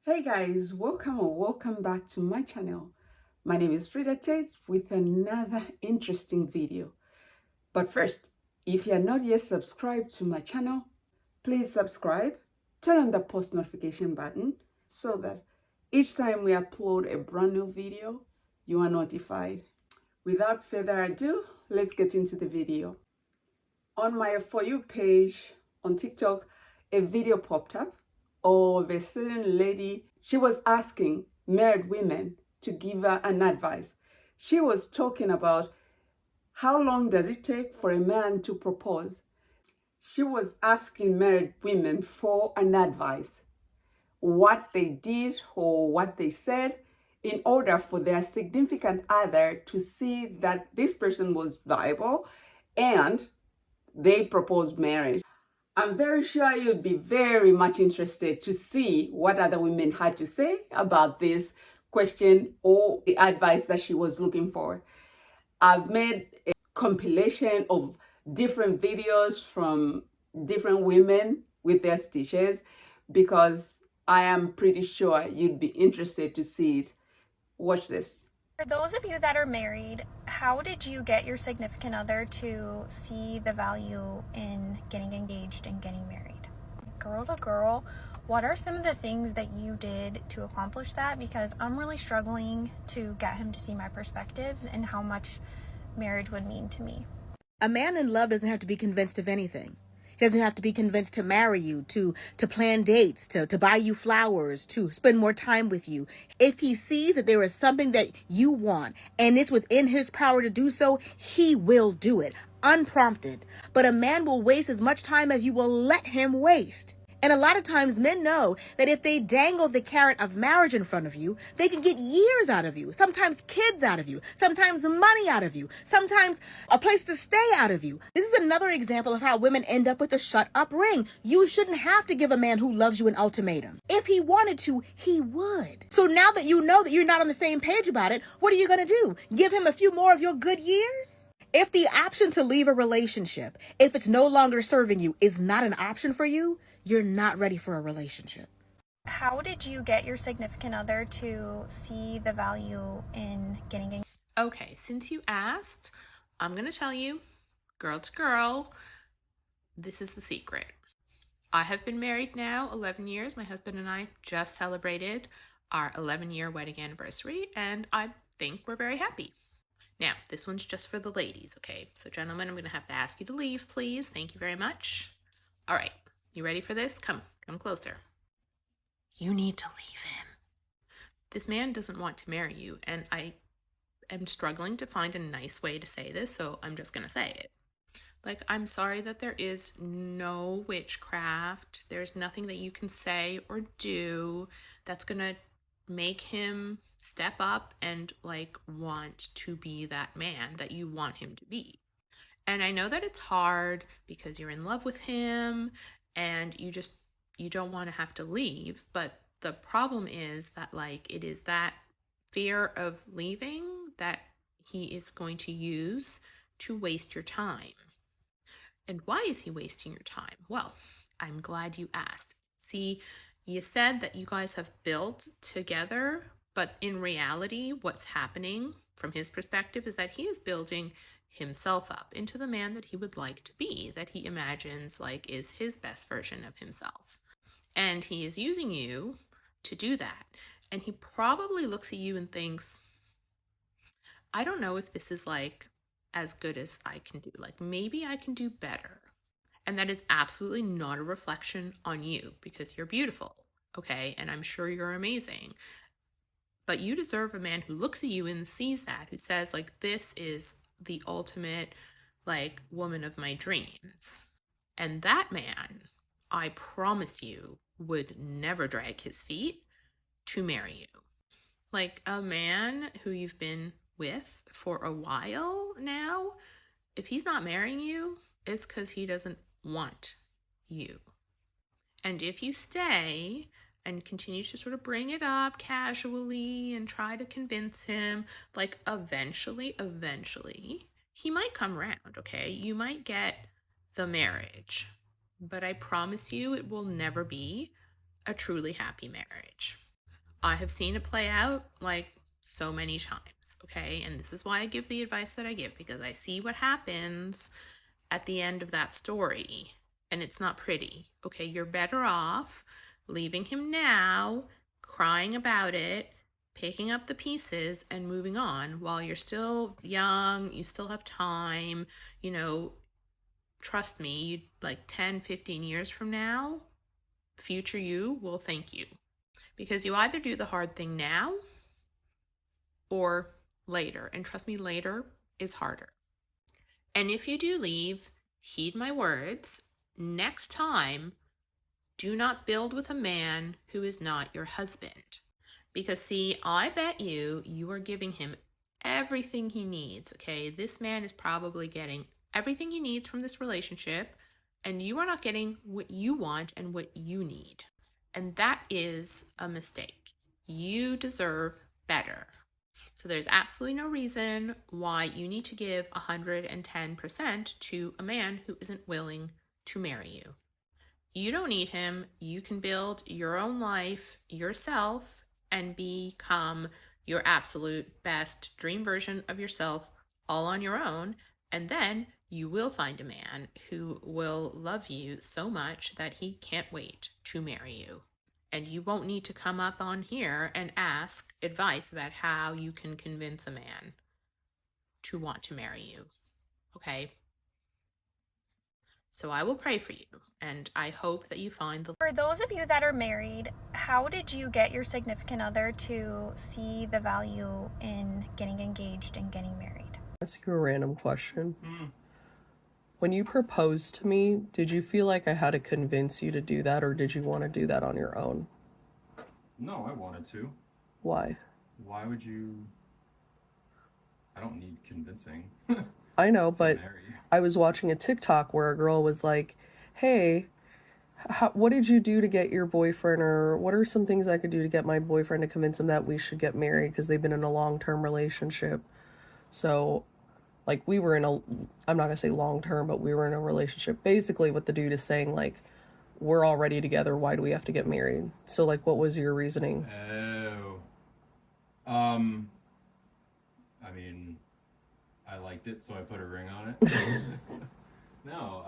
Hey guys, welcome or welcome back to my channel. My name is Frida Tate with another interesting video. But first, if you are not yet subscribed to my channel, please subscribe, turn on the post notification button so that each time we upload a brand new video, you are notified. Without further ado, let's get into the video. On my For You page on TikTok, a video popped up of a certain lady. She was asking married women to give her an advice. She was talking about how long does it take for a man to propose. She was asking married women for an advice, what they did or what they said in order for their significant other to see that this person was viable and they proposed marriage. I'm very sure you'd be very much interested to see what other women had to say about this question or the advice that she was looking for. I've made a compilation of different videos from different women with their stitches because I am pretty sure you'd be interested to see it. Watch this. For those of you that are married, how did you get your significant other to see the value in getting engaged and getting married? Girl to girl, what are some of the things that you did to accomplish that? Because I'm really struggling to get him to see my perspectives and how much marriage would mean to me. A man in love doesn't have to be convinced of anything. He doesn't have to be convinced to marry you, to plan dates, to buy you flowers, to spend more time with you. If he sees that there is something that you want and it's within his power to do so, he will do it, unprompted. But a man will waste as much time as you will let him waste. And a lot of times men know that if they dangle the carrot of marriage in front of you, they can get years out of you, sometimes kids out of you, sometimes money out of you, sometimes a place to stay out of you. This is another example of how women end up with a shut up ring. You shouldn't have to give a man who loves you an ultimatum. If he wanted to, he would. So now that you know that you're not on the same page about it, what are you going to do? Give him a few more of your good years? If the option to leave a relationship, if it's no longer serving you, is not an option for you, you're not ready for a relationship. How did you get your significant other to see the value in getting engaged? Okay, since you asked, I'm going to tell you, girl to girl, this is the secret. I have been married now 11 years. My husband and I just celebrated our 11-year wedding anniversary, and I think we're very happy. Now, this one's just for the ladies, okay? So, gentlemen, I'm going to have to ask you to leave, please. Thank you very much. All right, you ready for this? Come closer. You need to leave him. This man doesn't want to marry you, and I am struggling to find a nice way to say this, so I'm just going to say it. Like, I'm sorry that there is no witchcraft. There's nothing that you can say or do that's going to make him step up and like want to be that man that you want him to be. And I know that it's hard because you're in love with him and you don't want to have to leave, but the problem is that like it is that fear of leaving that he is going to use to waste your time. And why is he wasting your time? Well, I'm glad you asked. See, you said that you guys have built together, but in reality, what's happening from his perspective is that he is building himself up into the man that he would like to be, that he imagines like is his best version of himself. And he is using you to do that. And he probably looks at you and thinks, I don't know if this is like as good as I can do. Like maybe I can do better. And that is absolutely not a reflection on you because you're beautiful, okay? And I'm sure you're amazing. But you deserve a man who looks at you and sees that, who says like this is the ultimate like woman of my dreams. And that man, I promise you, would never drag his feet to marry you. Like a man who you've been with for a while now, if he's not marrying you, it's because he doesn't want you. And if you stay and continue to sort of bring it up casually and try to convince him, like eventually, he might come around, okay? You might get the marriage, but I promise you it will never be a truly happy marriage. I have seen it play out like so many times, okay? And this is why I give the advice that I give, because I see what happens at the end of that story, and it's not pretty, okay? You're better off leaving him now, crying about it, picking up the pieces and moving on while you're still young, you still have time, you know, trust me, you like 10, 15 years from now, future you will thank you. Because you either do the hard thing now or later. And trust me, later is harder. And if you do leave, heed my words. Next time, do not build with a man who is not your husband. Because see, I bet you are giving him everything he needs, okay? This man is probably getting everything he needs from this relationship, and you are not getting what you want and what you need. And that is a mistake. You deserve better. So there's absolutely no reason why you need to give 110% to a man who isn't willing to marry you. You don't need him. You can build your own life yourself and become your absolute best dream version of yourself all on your own. And then you will find a man who will love you so much that he can't wait to marry you. And you won't need to come up on here and ask advice about how you can convince a man to want to marry you. Okay? So I will pray for you, and I hope that you find the... For those of you that are married, how did you get your significant other to see the value in getting engaged and getting married? Ask you a random question. When you proposed to me, did you feel like I had to convince you to do that, or did you want to do that on your own? No, I wanted to. Why? Why would you? I don't need convincing. I know, to but marry. I was watching a TikTok where a girl was like, hey, what did you do to get your boyfriend, or what are some things I could do to get my boyfriend to convince him that we should get married because they've been in a long-term relationship? So, like, we were in a, I'm not gonna say long-term, but we were in a relationship. Basically, what the dude is saying, like, we're already together, why do we have to get married? So, like, what was your reasoning? I mean, I liked it, so I put a ring on it. No,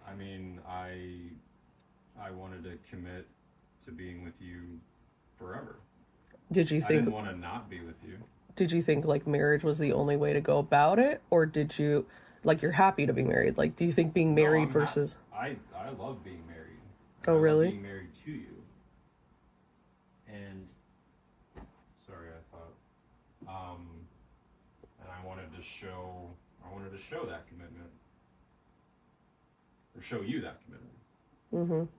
I mean, I wanted to commit to being with you forever. Did you I think, didn't want to not be with you. did you think, like, marriage was the only way to go about it? Or did you, like, you're happy to be married? Like, do you think being married versus... I love being married. Oh, I love really? being married to you. And, sorry, I thought, and I wanted to show that commitment. Or show you that commitment.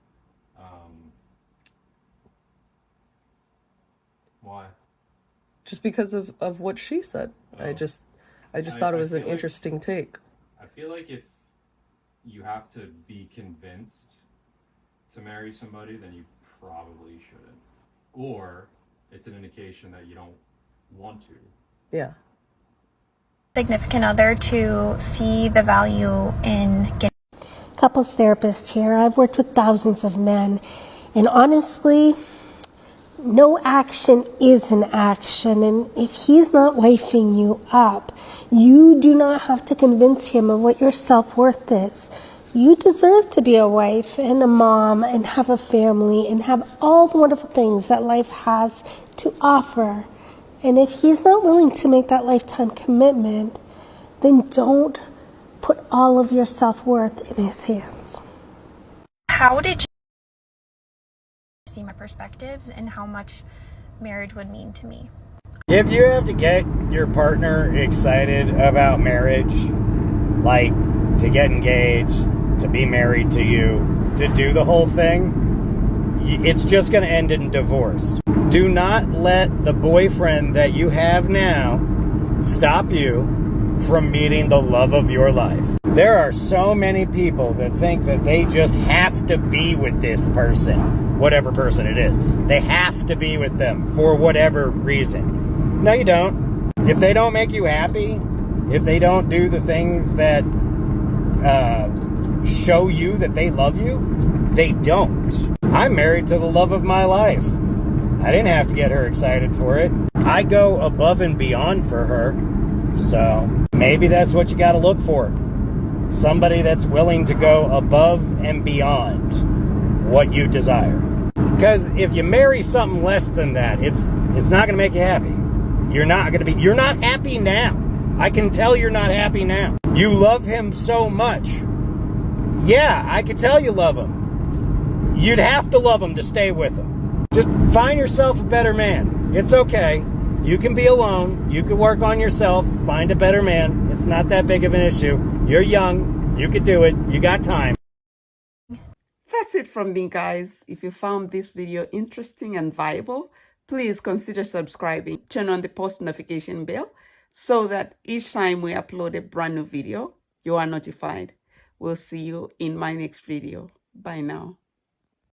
Why? Just because of what she said. Oh. I just thought it was an feel like- interesting take. I feel like if you have to be convinced to marry somebody, then you probably shouldn't. Or it's an indication that you don't want to. Yeah. Significant other to see the value in getting Couples therapist here. I've worked with thousands of men, and honestly, no action is an action. And if he's not wifing you up, you do not have to convince him of what your self-worth is. You deserve to be a wife and a mom and have a family and have all the wonderful things that life has to offer. And if he's not willing to make that lifetime commitment, then don't put all of your self-worth in his hands. how did you see my perspectives and how much marriage would mean to me? If you have to get your partner excited about marriage, like to get engaged, to be married to you, to do the whole thing, it's just going to end in divorce. Do not let the boyfriend that you have now stop you from meeting the love of your life. There are so many people that think that they just have to be with this person, whatever person it is. They have to be with them for whatever reason. No, you don't. If they don't make you happy, if they don't do the things that show you that they love you, they don't. I'm married to the love of my life. I didn't have to get her excited for it. I go above and beyond for her. So maybe that's what you got to look for. Somebody that's willing to go above and beyond what you desire. Because if you marry something less than that, it's not going to make you happy. You're not happy now. I can tell you're not happy now. You love him so much. Yeah, I could tell you love him. You'd have to love him to stay with him. Just find yourself a better man. It's okay. You can be alone. You can work on yourself. Find a better man. It's not that big of an issue. You're young. You could do it. You got time. That's it from me, guys. If you found this video interesting and valuable, please consider subscribing. Turn on the post notification bell so that each time we upload a brand new video, you are notified. We'll see you in my next video. Bye now.